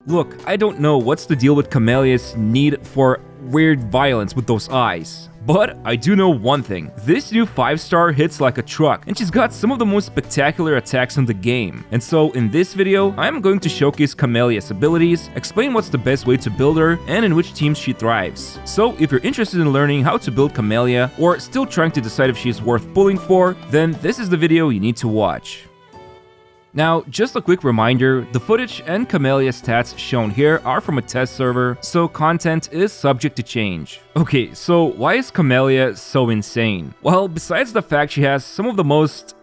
Look, I don't know what's the deal with Camellya's need for weird violence with those eyes. But I do know one thing, this new 5-star hits like a truck, and she's got some of the most spectacular attacks in the game. And so in this video, I'm going to showcase Camellya's abilities, explain what's the best way to build her, and in which teams she thrives. So if you're interested in learning how to build Camellya, or still trying to decide if she's worth pulling for, then this is the video you need to watch. Now, just a quick reminder, the footage and Camellya stats shown here are from a test server, so content is subject to change. Okay, so why is Camellya so insane? Well, besides the fact she has some of the most,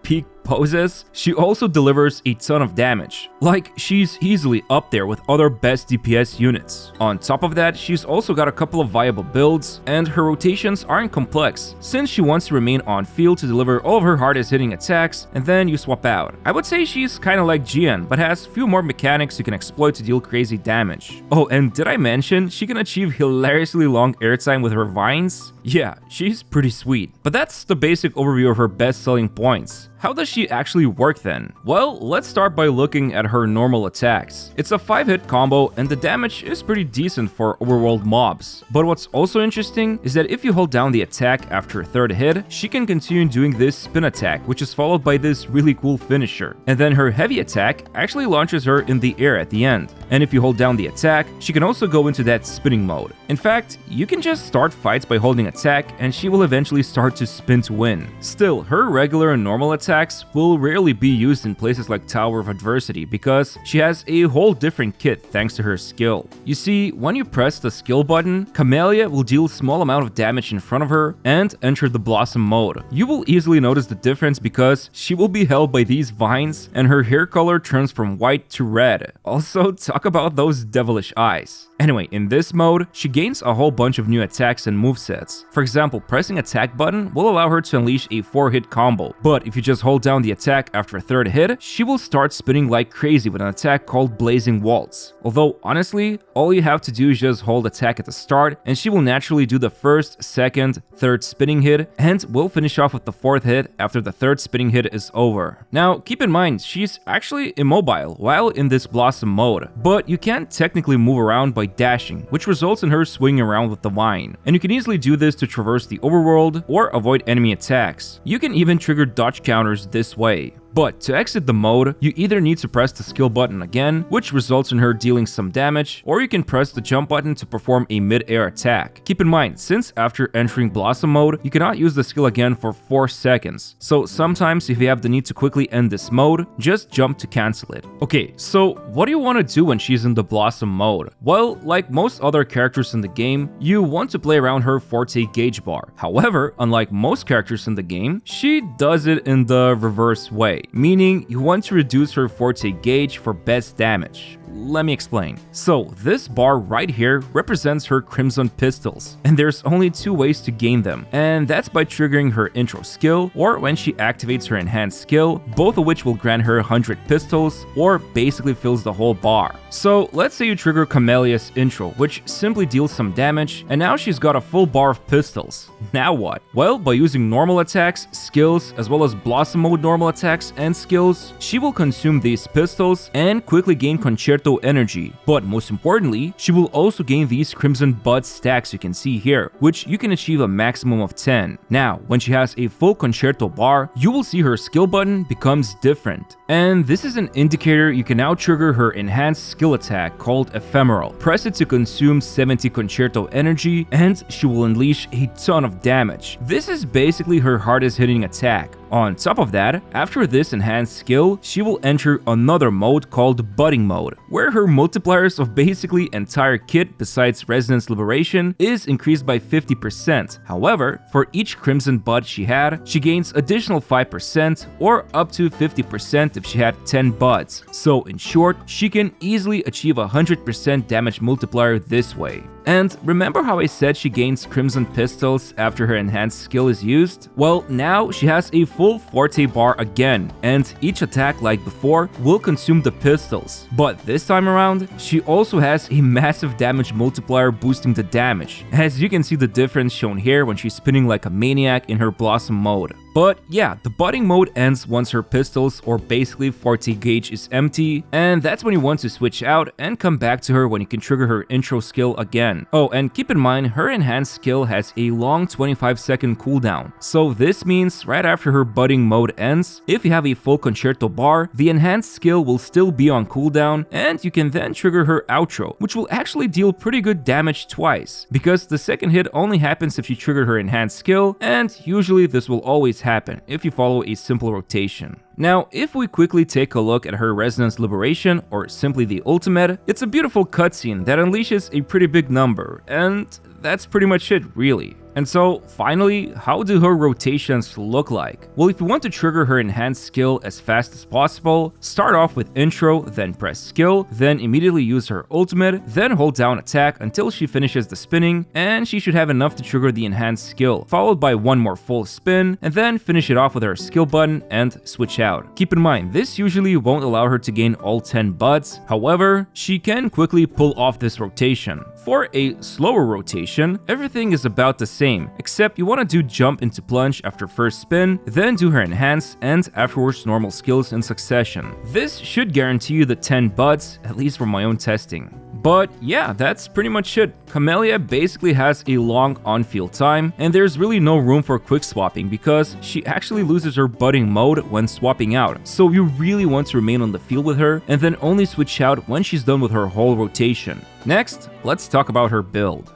peak poses, she also delivers a ton of damage. Like, she's easily up there with other best DPS units. On top of that, she's also got a couple of viable builds, and her rotations aren't complex, since she wants to remain on field to deliver all of her hardest hitting attacks, and then you swap out. I would say she's kinda like Jian, but has few more mechanics you can exploit to deal crazy damage. Oh, and did I mention she can achieve hilariously long airtime with her vines? Yeah, she's pretty sweet. But that's the basic overview of her best selling points. How does she actually work then? Well, let's start by looking at her normal attacks. It's a 5-hit combo and the damage is pretty decent for overworld mobs. But what's also interesting is that if you hold down the attack after a third hit, she can continue doing this spin attack, which is followed by this really cool finisher. And then her heavy attack actually launches her in the air at the end. And if you hold down the attack, she can also go into that spinning mode. In fact, you can just start fights by holding attack and she will eventually start to spin to win. Still, her regular and normal attacks will rarely be used in places like Tower of Adversity because she has a whole different kit thanks to her skill. You see, when you press the skill button, Camellya will deal a small amount of damage in front of her and enter the Blossom mode. You will easily notice the difference because she will be held by these vines and her hair color turns from white to red. Also, talk about those devilish eyes. Anyway, in this mode, she gains a whole bunch of new attacks and movesets. For example, pressing attack button will allow her to unleash a 4-hit combo, but if you just hold down the attack after a third hit, she will start spinning like crazy with an attack called Blazing Waltz. Although, honestly, all you have to do is just hold attack at the start, and she will naturally do the first, second, third spinning hit, and will finish off with the 4th hit after the 3rd spinning hit is over. Now, keep in mind, she's actually immobile while in this Blossom mode, but you can't technically move around by dashing, which results in her swinging around with the vine. And you can easily do this to traverse the overworld or avoid enemy attacks. You can even trigger dodge counters this way. But to exit the mode, you either need to press the skill button again, which results in her dealing some damage, or you can press the jump button to perform a mid-air attack. Keep in mind, since after entering Blossom mode, you cannot use the skill again for 4 seconds. So sometimes if you have the need to quickly end this mode, just jump to cancel it. Okay, so what do you want to do when she's in the Blossom mode? Well, like most other characters in the game, you want to play around her forte gauge bar. However, unlike most characters in the game, she does it in the reverse way. Meaning you want to reduce her forte gauge for best damage. Let me explain. So this bar right here represents her Crimson Pistols, and there's only 2 ways to gain them, and that's by triggering her intro skill or when she activates her enhanced skill, both of which will grant her 100 pistols or basically fills the whole bar. So let's say you trigger Camellya's intro, which simply deals some damage, and now she's got a full bar of pistols. Now what? Well, by using normal attacks, skills, as well as Blossom mode normal attacks and skills, she will consume these pistols and quickly gain Concerto energy. But most importantly, she will also gain these Crimson Bud stacks you can see here, which you can achieve a maximum of 10. Now, when she has a full Concerto bar, you will see her skill button becomes different. And this is an indicator you can now trigger her enhanced skill attack called Ephemeral. Press it to consume 70 Concerto energy and she will unleash a ton of damage. This is basically her hardest hitting attack. On top of that, after this enhanced skill, she will enter another mode called Budding mode, where her multipliers of basically entire kit besides Resonance Liberation is increased by 50%. However, for each Crimson Bud she had, she gains additional 5% or up to 50% if she had 10 buds. So in short, she can easily achieve a 100% damage multiplier this way. And remember how I said she gains Crimson Pistols after her enhanced skill is used? Well, now she has a full forte bar again, and each attack like before will consume the pistols. But this time around, she also has a massive damage multiplier boosting the damage, as you can see the difference shown here when she's spinning like a maniac in her Blossom mode. But yeah, the budding mode ends once her pistols or basically forte gauge is empty, and that's when you want to switch out and come back to her when you can trigger her intro skill again. Oh, and keep in mind, her enhanced skill has a long 25-second cooldown, so this means right after her budding mode ends, if you have a full concerto bar, the enhanced skill will still be on cooldown, and you can then trigger her outro, which will actually deal pretty good damage twice, because the second hit only happens if you trigger her enhanced skill, and usually this will always happen if you follow a simple rotation. Now, if we quickly take a look at her Resonance Liberation, or simply the ultimate, it's a beautiful cutscene that unleashes a pretty big number, and that's pretty much it, really. And so, finally, how do her rotations look like? Well, if you want to trigger her enhanced skill as fast as possible, start off with intro, then press skill, then immediately use her ultimate, then hold down attack until she finishes the spinning, and she should have enough to trigger the enhanced skill, followed by one more full spin, and then finish it off with her skill button and switch out. Keep in mind, this usually won't allow her to gain all 10 buds, however, she can quickly pull off this rotation. For a slower rotation, everything is about the same, except you want to do jump into plunge after first spin, then do her enhance, and afterwards normal skills in succession. This should guarantee you the 10 buds, at least from my own testing. But yeah, that's pretty much it. Camellya basically has a long on-field time, and there's really no room for quick swapping because she actually loses her budding mode when swapping out, so you really want to remain on the field with her and then only switch out when she's done with her whole rotation. Next, let's talk about her build.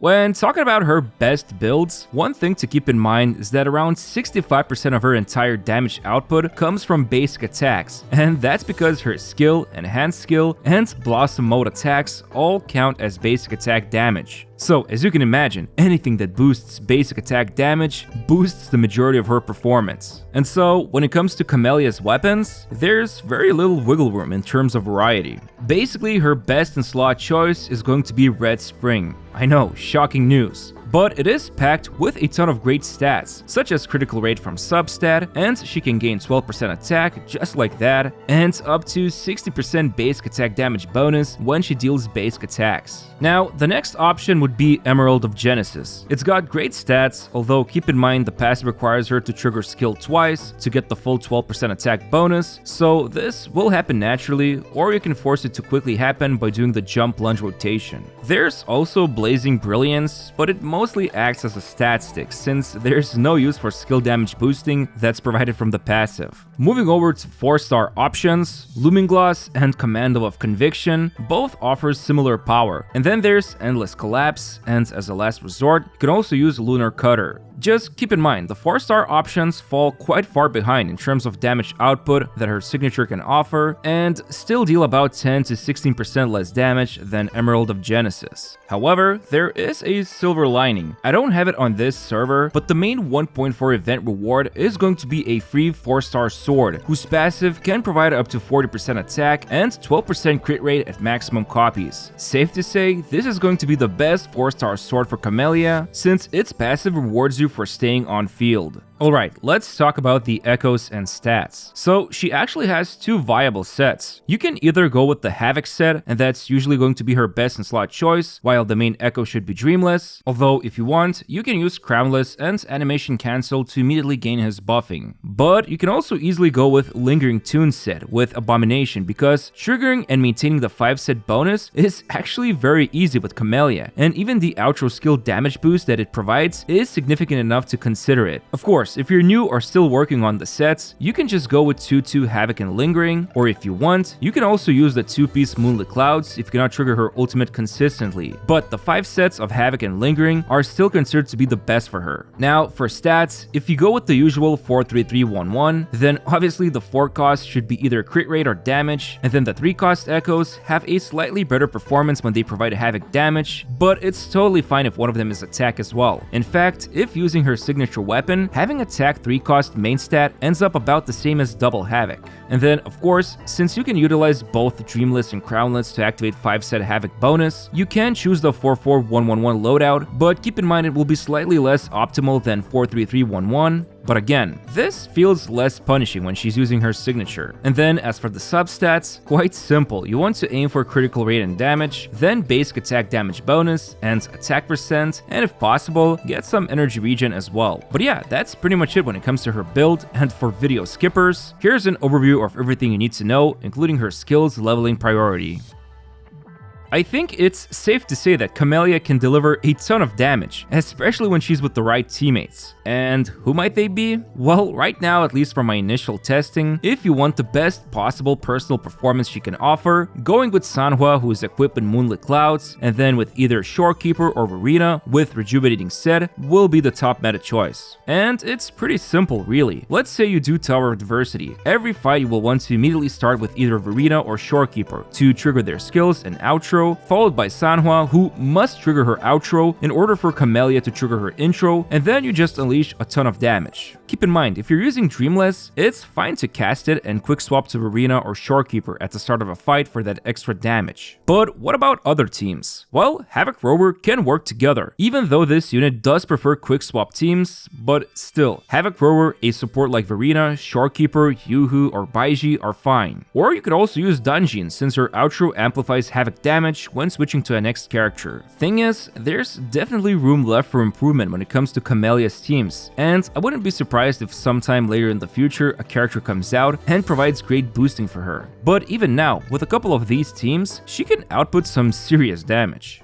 When talking about her best builds, one thing to keep in mind is that around 65% of her entire damage output comes from basic attacks, and that's because her skill, enhanced skill, and blossom mode attacks all count as basic attack damage. So, as you can imagine, anything that boosts basic attack damage boosts the majority of her performance. And so, when it comes to Camellya's weapons, there's very little wiggle room in terms of variety. Basically, her best in slot choice is going to be Red Spring. I know, shocking news. But it is packed with a ton of great stats, such as critical rate from substat, and she can gain 12% attack just like that, and up to 60% basic attack damage bonus when she deals basic attacks. Now, the next option would be Emerald of Genesis. It's got great stats, although keep in mind the passive requires her to trigger skill twice to get the full 12% attack bonus, so this will happen naturally, or you can force it to quickly happen by doing the jump lunge rotation. There's also Blazing Brilliance, but it mostly acts as a stat stick since there's no use for skill damage boosting that's provided from the passive. Moving over to 4-star options, Looming Glass and Commando of Conviction both offer similar power, and then there's Endless Collapse, and as a last resort, you can also use Lunar Cutter. Just keep in mind, the 4-star options fall quite far behind in terms of damage output that her signature can offer, and still deal about 10 to 16% less damage than Emerald of Genesis. However, there is a silver lining. I don't have it on this server, but the main 1.4 event reward is going to be a free 4-star sword, whose passive can provide up to 40% attack and 12% crit rate at maximum copies. Safe to say, this is going to be the best 4-star sword for Camellya, since its passive rewards you for staying on field. Alright, let's talk about the echoes and stats. So, she actually has two viable sets. You can either go with the Havoc set, and that's usually going to be her best in slot choice, while the main echo should be Dreamless, although if you want, you can use Crownless and Animation Cancel to immediately gain his buffing. But you can also easily go with Lingering Tune set with Abomination, because triggering and maintaining the 5-set bonus is actually very easy with Camellya, and even the outro skill damage boost that it provides is significant enough to consider it. Of course, if you're new or still working on the sets, you can just go with 2-2 Havoc and Lingering, or if you want, you can also use the 2-piece Moonlit Clouds if you cannot trigger her ultimate consistently. But the 5 sets of Havoc and Lingering are still considered to be the best for her. Now, for stats, if you go with the usual 4-3-3-1-1, then obviously the 4 cost should be either crit rate or damage, and then the 3 cost echoes have a slightly better performance when they provide Havoc damage, but it's totally fine if one of them is attack as well. In fact, if using her signature weapon, having attack 3 cost main stat ends up about the same as double Havoc. And then, of course, since you can utilize both Dreamless and Crownless to activate 5-set Havoc bonus, you can choose the 4-4-1-1-1 loadout, but keep in mind it will be slightly less optimal than 4-3-3-1-1. But again, this feels less punishing when she's using her signature. And then as for the substats, quite simple. You want to aim for critical rate and damage, then basic attack damage bonus and attack percent, and if possible, get some energy regen as well. But yeah, that's pretty much it when it comes to her build, and for video skippers, here's an overview of everything you need to know, including her skills leveling priority. I think it's safe to say that Camellya can deliver a ton of damage, especially when she's with the right teammates. And who might they be? Well, right now, at least from my initial testing, if you want the best possible personal performance she can offer, going with Sanhua, who is equipped with Moonlit Clouds, and then with either Shorekeeper or Verena with Rejuvenating Set will be the top meta choice. And it's pretty simple, really. Let's say you do Tower of Diversity. Every fight you will want to immediately start with either Verena or Shorekeeper to trigger their skills and outro, followed by Sanhua, who must trigger her outro in order for Camellya to trigger her intro, and then you just unleash a ton of damage. Keep in mind, if you're using Dreamless, it's fine to cast it and quick swap to Verena or Shorekeeper at the start of a fight for that extra damage. But what about other teams? Well, Havoc Rover can work together, even though this unit does prefer quick swap teams, but still, Havoc Rover, a support like Verena, Shorekeeper, Yuhu, or Baiji are fine. Or you could also use Dungeon, since her outro amplifies Havoc damage when switching to a next character. Thing is, there's definitely room left for improvement when it comes to Camellya's teams, and I wouldn't be surprised if sometime later in the future a character comes out and provides great boosting for her. But even now, with a couple of these teams, she can output some serious damage.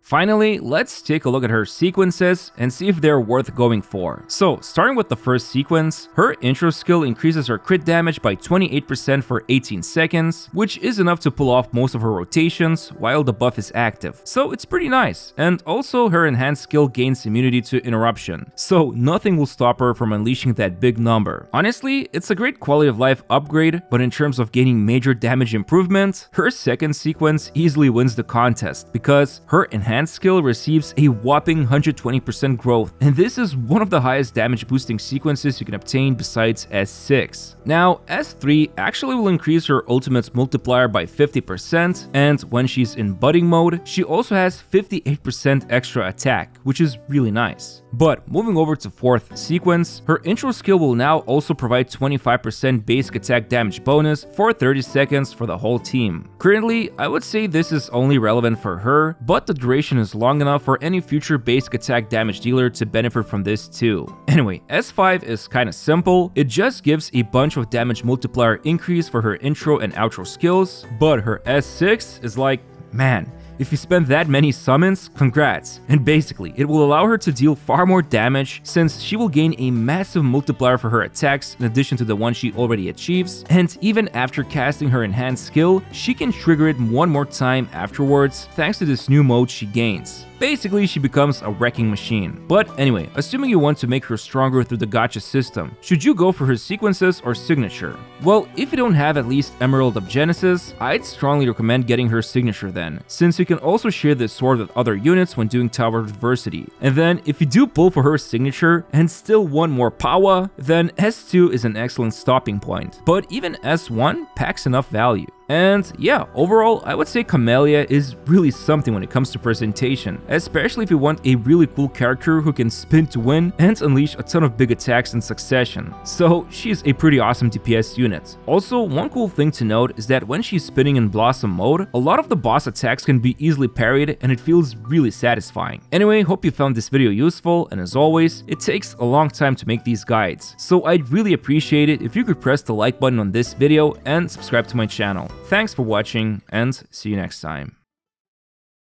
Finally, let's take a look at her sequences and see if they're worth going for. So, starting with the first sequence, her intro skill increases her crit damage by 28% for 18 seconds, which is enough to pull off most of her rotations while the buff is active. So it's pretty nice. And also her enhanced skill gains immunity to interruption, so nothing will stop her from unleashing that big number. Honestly, it's a great quality of life upgrade, but in terms of gaining major damage improvement, her second sequence easily wins the contest because her enhanced skill receives a whopping 120% growth, and this is one of the highest damage boosting sequences you can obtain besides S6. Now, S3 actually will increase her ultimate's multiplier by 50%, and when she's in budding mode, she also has 58% extra attack, which is really nice. But moving over to fourth sequence, her intro skill will now also provide 25% basic attack damage bonus for 30 seconds for the whole team. Currently, I would say this is only relevant for her, but the duration is long enough for any future basic attack damage dealer to benefit from this too. Anyway, S5 is kinda simple, it just gives a bunch of damage multiplier increase for her intro and outro skills, but her S6 is like, man, if you spend that many summons, congrats. And basically, it will allow her to deal far more damage since she will gain a massive multiplier for her attacks in addition to the one she already achieves, and even after casting her enhanced skill, she can trigger it one more time afterwards thanks to this new mode she gains. Basically, she becomes a wrecking machine. But anyway, assuming you want to make her stronger through the gacha system, should you go for her sequences or signature? Well, if you don't have at least Emerald of Genesis, I'd strongly recommend getting her signature then, since you can also share this sword with other units when doing Tower of Diversity. And then, if you do pull for her signature and still want more power, then S2 is an excellent stopping point. But even S1 packs enough value. And yeah, overall, I would say Camellya is really something when it comes to presentation, especially if you want a really cool character who can spin to win and unleash a ton of big attacks in succession. So she's a pretty awesome DPS unit. Also, one cool thing to note is that when she's spinning in Blossom mode, a lot of the boss attacks can be easily parried and it feels really satisfying. Anyway, hope you found this video useful, and as always, it takes a long time to make these guides, so I'd really appreciate it if you could press the like button on this video and subscribe to my channel. Thanks for watching, and see you next time.